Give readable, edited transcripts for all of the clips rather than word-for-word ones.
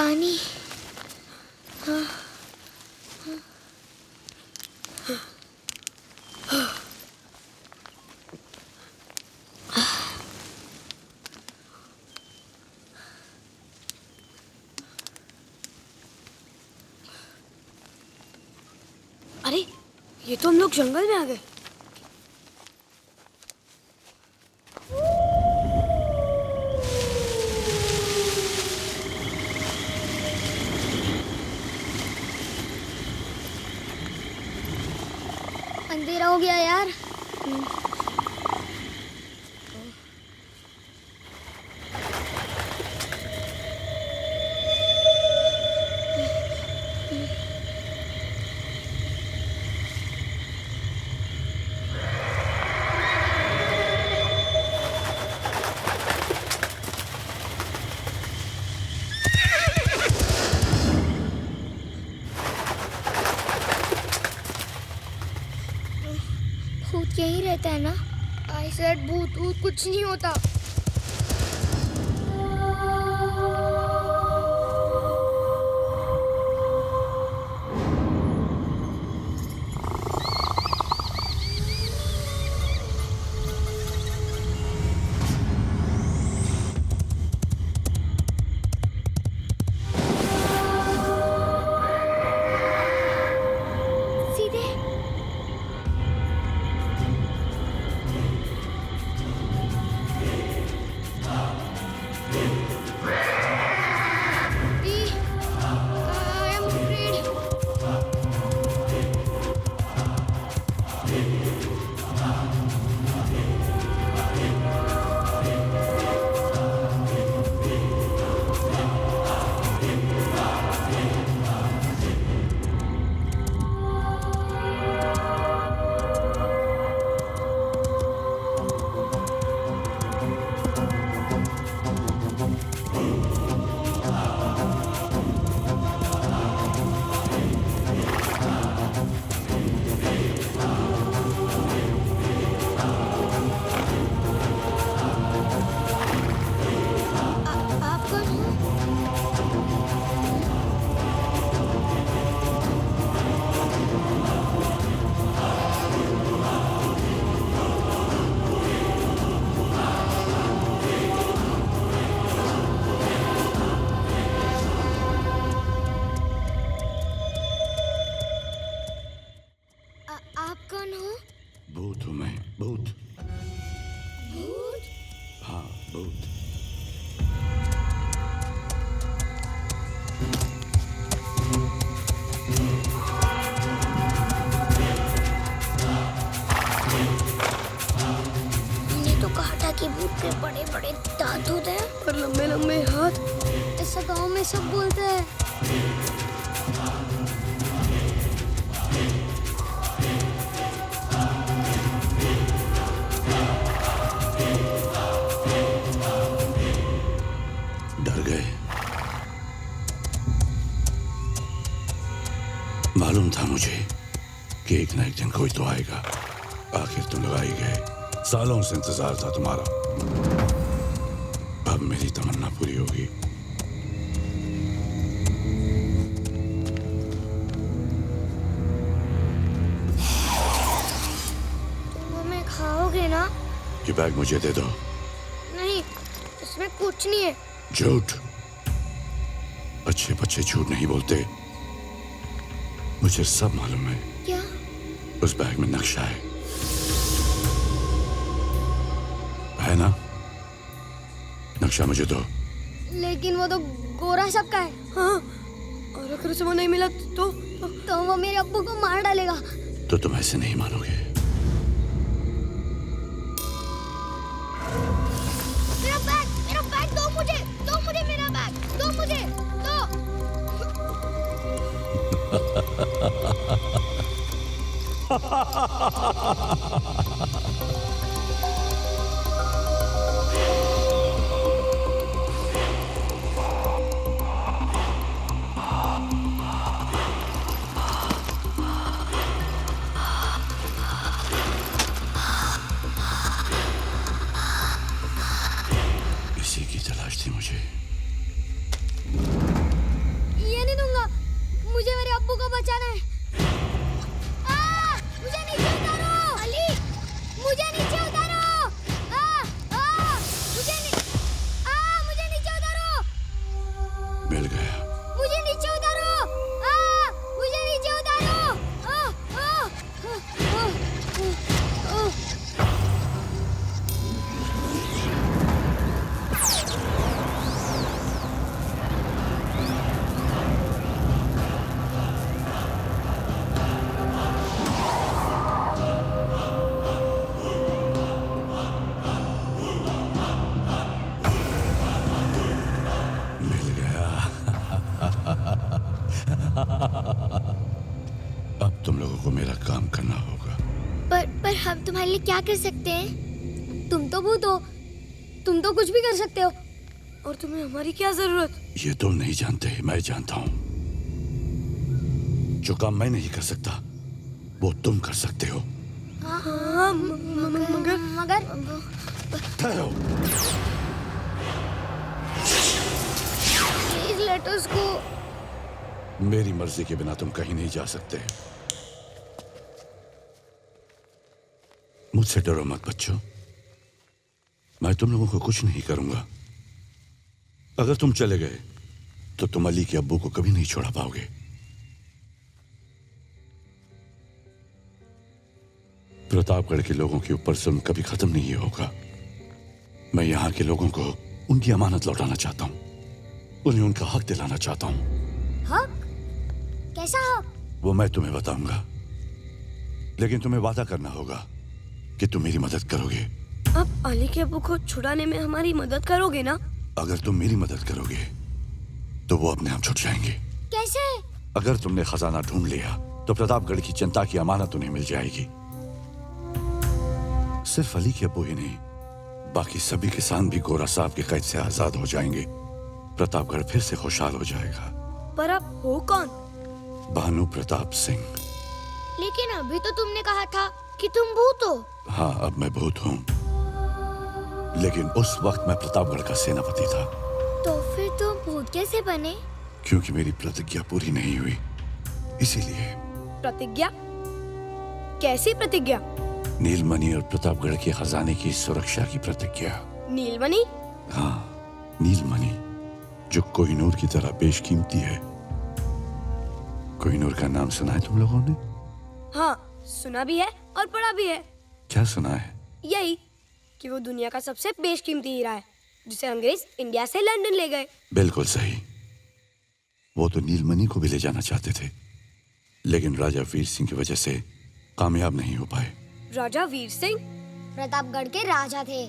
पानी। अरे ये तो हम लोग जंगल में आ गए। अंधेरा हो गया यार। भूत यहीं रहता है ना? आई सेड भूत भूत कुछ नहीं होता। सीधे I am afraid. आप कौन हो? आप कौन हो? भूत हूँ मैं, भूत। भूत? हाँ, भूत। मैंने तो कहा था कि भूत के बड़े बड़े दांत होते हैं और लंबे लंबे हाथ। ऐसा गांव में सब बोलते हैं। डर गए। मालूम था मुझे कि एक ना एक दिन कोई तो आएगा। आखिर तुम लोग आ ही गए। सालों से इंतजार था तुम्हारा। अब मेरी तमन्ना पूरी होगी। तुम हमें खाओगे ना? ये बैग मुझे दे दो। नहीं, इसमें कुछ नहीं है। झूठ। अच्छे बच्चे झूठ नहीं बोलते। मुझे सब मालूम है। क्या? उस बैग में नक्शा है ना? नक्शा मुझे दो। लेकिन वो तो गोरा सबका है। हाँ, और अगर उसे वो नहीं मिला तो वो मेरे अब्बू को मार डालेगा। तो तुम ऐसे नहीं मानोगे। मेरा बैग दो मुझे मेरा बैग दो मुझे, दो। इसी की तलाश थी मुझे। अब तुम लोगों को मेरा काम करना होगा। पर हम तुम्हारे लिए क्या कर सकते हैं? तुम तो भूत हो, तुम तो कुछ भी कर सकते हो। और तुम्हें हमारी क्या जरूरत? ये तुम नहीं जानते, मैं जानता हूं। जो काम मैं नहीं कर सकता वो तुम कर सकते हो। हाँ, मगर ठहरो। प्लीज लेट अस गो। मेरी मर्जी के बिना तुम कहीं नहीं जा सकते। मुझसे डरो मत बच्चों, मैं तुम लोगों को कुछ नहीं करूंगा। अगर तुम चले गए तो तुम अली के अब्बू को कभी नहीं छोड़ा पाओगे। प्रतापगढ़ के लोगों के ऊपर जुल्म कभी खत्म नहीं होगा। मैं यहां के लोगों को उनकी अमानत लौटाना चाहता हूं, उन्हें उनका हक दिलाना चाहता हूं। हक? कैसा हक? वो मैं तुम्हें बताऊंगा, लेकिन तुम्हें वादा करना होगा कि तुम मेरी मदद करोगे। अब अली के अब्बू को छुड़ाने में हमारी मदद करोगे ना? अगर तुम मेरी मदद करोगे तो वो अपने आप छुट जाएंगे। कैसे? अगर तुमने खजाना ढूंढ लिया तो प्रतापगढ़ की जनता की अमानत उन्हें मिल जाएगी। सिर्फ अली के अब्बू ही नहीं, बाकी सभी किसान भी गोरा साहब के कैद से आजाद हो जाएंगे। प्रतापगढ़ फिर से खुशहाल हो जाएगा। पर आप हो कौन? भानु प्रताप सिंह। लेकिन अभी तो तुमने कहा था कि तुम भूत हो। हाँ, अब मैं भूत हूँ, लेकिन उस वक्त मैं प्रतापगढ़ का सेनापति था। तो फिर तुम भूत कैसे बने? क्योंकि मेरी प्रतिज्ञा पूरी नहीं हुई, इसीलिए। प्रतिज्ञा? कैसी प्रतिज्ञा? नीलमणि और प्रतापगढ़ के खजाने की सुरक्षा की प्रतिज्ञा। नीलमणि? हाँ, नीलमणि, जो कोहिनूर की तरह बेशकीमती है। कोहिनूर का नाम सुना है तुम लोगों ने? हाँ, सुना भी है और पढ़ा भी है। क्या सुना है? यही कि वो दुनिया का सबसे बेशकीमती हीरा है, जिसे अंग्रेज इंडिया से लंदन ले गए। बिल्कुल सही। वो तो नीलमणि को भी ले जाना चाहते थे, लेकिन राजा वीर सिंह की वजह से कामयाब नहीं हो पाए। राजा वीर सिंह प्रतापगढ़ के राजा थे।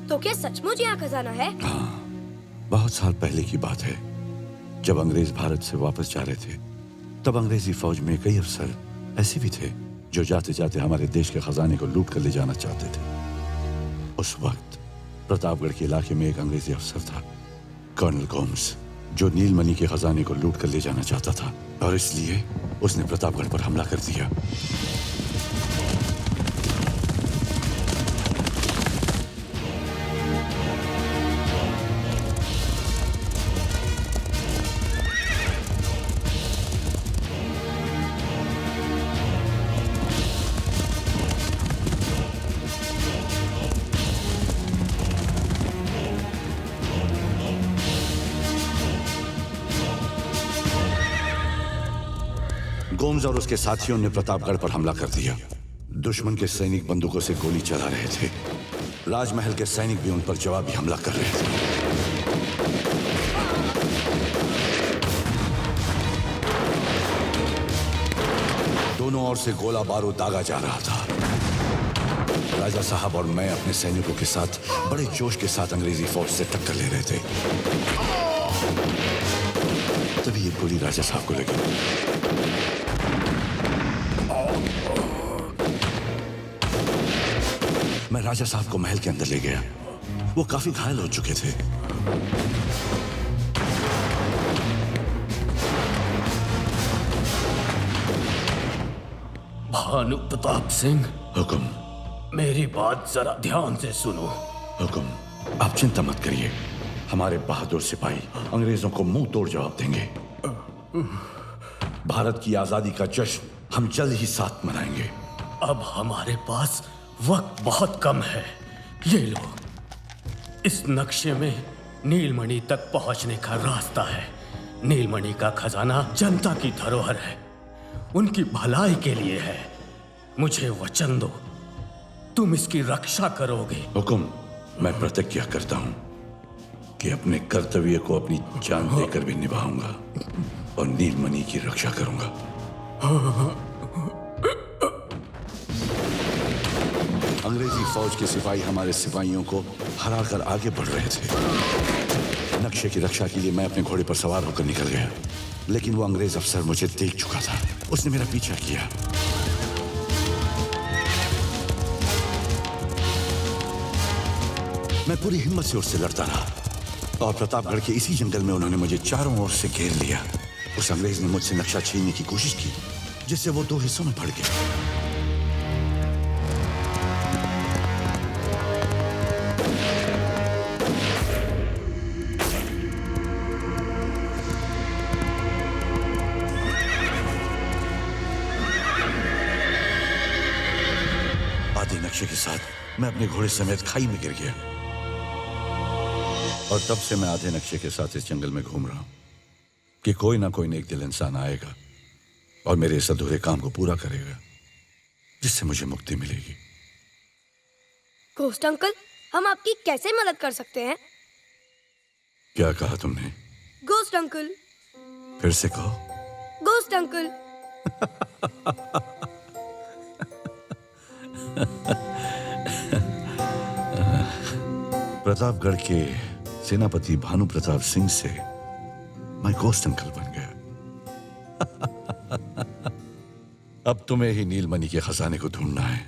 तो क्या सचमुच यहाँ खजाना है? हाँ, बहुत साल पहले की बात है। जब अंग्रेज भारत से वापस जा रहे थे, तब अंग्रेजी फौज में कई अफसर ऐसे भी थे जो जाते जाते हमारे देश के खजाने को लूट कर ले जाना चाहते थे। उस वक्त प्रतापगढ़ के इलाके में एक अंग्रेजी अफसर था, कर्नल गोम्स, जो नीलमणि के खजाने को लूट कर ले जाना चाहता था, और इसलिए उसने प्रतापगढ़ पर हमला कर दिया। गोम्स और उसके साथियों ने प्रतापगढ़ पर हमला कर दिया। दुश्मन के सैनिक बंदूकों से गोली चला रहे थे। राजमहल के सैनिक भी उन पर जवाबी हमला कर रहे थे। दोनों ओर से गोला बारूद दागा जा रहा था। राजा साहब और मैं अपने सैनिकों के साथ बड़े जोश के साथ अंग्रेजी फौज से टक्कर ले रहे थे। तभी एक गोली राजा साहब को लगी। मैं राजा साहब को महल के अंदर ले गया। वो काफी घायल हो चुके थे। भानु प्रताप सिंह, हुक्म। मेरी बात जरा ध्यान से सुनो। हुक्म। आप चिंता मत करिए, हमारे बहादुर सिपाही अंग्रेजों को मुंह तोड़ जवाब देंगे। भारत की आजादी का जश्न हम जल्द ही साथ मनाएंगे। अब हमारे पास वक्त बहुत कम है। ये लो, इस नक्शे में नीलमणि तक पहुंचने का रास्ता है। नीलमणि का खजाना जनता की धरोहर है, उनकी भलाई के लिए है। मुझे वचन दो, तुम इसकी रक्षा करोगे। हुक्म। मैं प्रतिज्ञा करता हूं कि अपने कर्तव्य को अपनी जान देकर भी निभाऊंगा और नीलमणि की रक्षा करूंगा। अंग्रेजी फौज के सिपाही हमारे सिपाहियों को हराकर आगे बढ़ रहे थे। नक्शे की रक्षा के लिए मैं अपने घोड़े पर सवार होकर निकल गया, लेकिन वो अंग्रेज अफसर मुझे देख चुका था। उसने मेरा पीछा किया। मैं पूरी हिम्मत से उससे लड़ता रहा और प्रतापगढ़ के इसी जंगल में उन्होंने मुझे चारों ओर से घेर लिया। उस अंग्रेज ने मुझसे नक्शा छीनने की कोशिश की, जिससे वो 2 हिस्सों में बढ़ गया। आधे नक्शे के साथ मैं अपने घोड़े समेत खाई में गिर गया और तब से मैं आधे नक्शे के साथ इस जंगल में घूम रहा हूं कि कोई ना कोई नेक दिल इंसान आएगा और मेरे इस अधूरे काम को पूरा करेगा, जिससे मुझे मुक्ति मिलेगी। घोस्ट अंकल, हम आपकी कैसे मदद कर सकते हैं? क्या कहा तुमने? Ghost uncle. फिर से कहो। Ghost uncle. प्रतापगढ़ के सेनापति भानु प्रताप सिंह से मैं घोस्ट अंकल बन गया। अब तुम्हें ही नीलमणि के खजाने को ढूंढना है।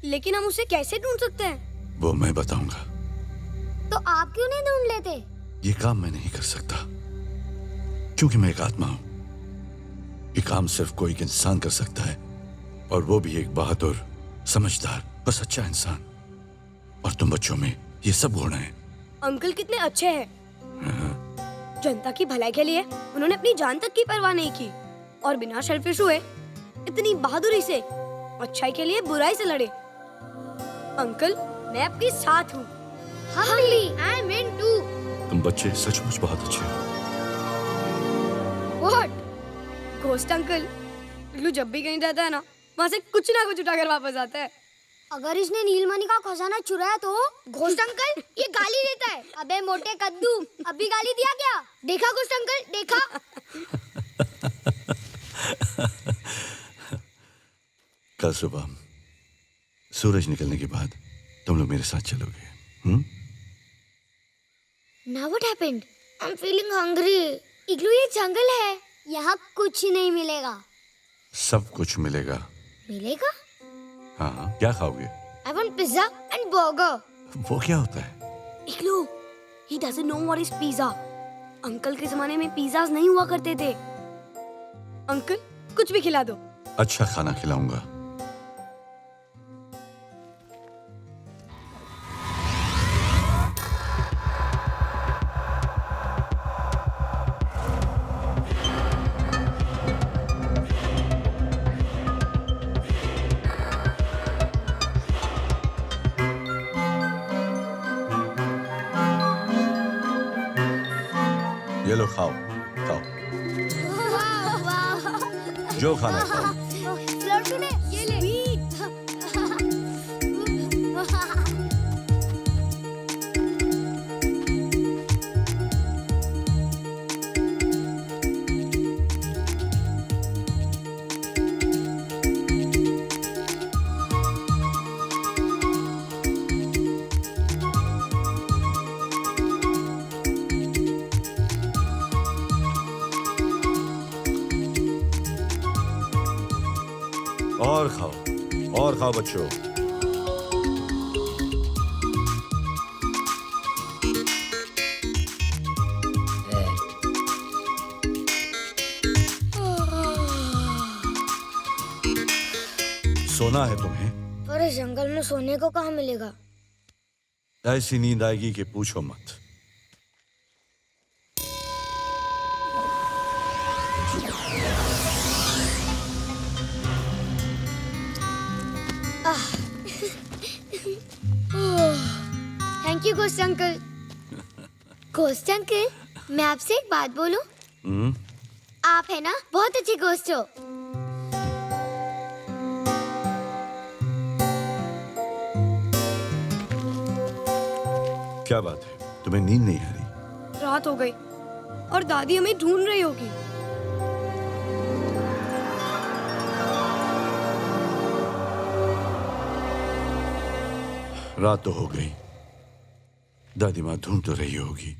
लेकिन हम उसे कैसे ढूंढ सकते हैं? वो मैं बताऊंगा। तो आप क्यों नहीं ढूंढ लेते? ये काम मैं नहीं कर सकता, क्योंकि मैं एक आत्मा हूं। ये काम सिर्फ कोई एक इंसान कर सकता है, और वो भी एक बहादुर, समझदार और सच्चा इंसान। और तुम बच्चों में ये सब गुण हैं। अंकल कितने अच्छे हैं। जनता की भलाई के लिए उन्होंने अपनी जान तक की परवाह नहीं की और बिना सेल्फिश हुए इतनी बहादुरी से अच्छाई के लिए बुराई से लड़े। अंकल, मैं आपके साथ हूँ। हम भी। I am in too. तुम बच्चे सचमुच बहुत अच्छे हो। व्हाट? घोस्ट अंकल, इग्लू जब भी कहीं जाता है ना, वहाँ से कुछ ना कुछ उठाकर वापस आता है। अगर इसने नीलमणि का खजाना चुराया तो? घोस्ट अंकल, ये गाली देता है। अबे मोटे कद्दू, अभी गाली दिया क्या? देखा घोस्ट अंकल, देखा? कल सुबह सूरज निकलने के बाद तुम लोग मेरे साथ चलोगे। Now what happened? I'm feeling hungry. इग्लू, ये जंगल है, यहाँ कुछ नहीं मिलेगा। सब कुछ मिलेगा। मिलेगा? हाँ, क्या खाओगे? I want pizza and burger. वो क्या होता है? इग्लू, he doesn't know what is pizza. Uncle के जमाने में पिज़्ज़ास नहीं हुआ करते थे। अंकल, कुछ भी खिला दो। अच्छा खाना खिलाऊंगा। ये लो, खाओ खाओ, जो खाना है खाओ। लड़की ने ये ले। और खाओ बच्चों। सोना है तुम्हें? पर इस जंगल में सोने को कहाँ मिलेगा? ऐसी नींद आएगी कि पूछो मत। Thank you ghost uncle. Ghost uncle, मैं आपसे एक बात बोलूं? आप है ना बहुत अच्छे घोस्ट हो। क्या बात है, तुम्हें नींद नहीं आ रही? रात हो गई और दादी हमें ढूंढ रही होगी। रात तो हो गई, दादी माँ ढूंढ तो रही होगी।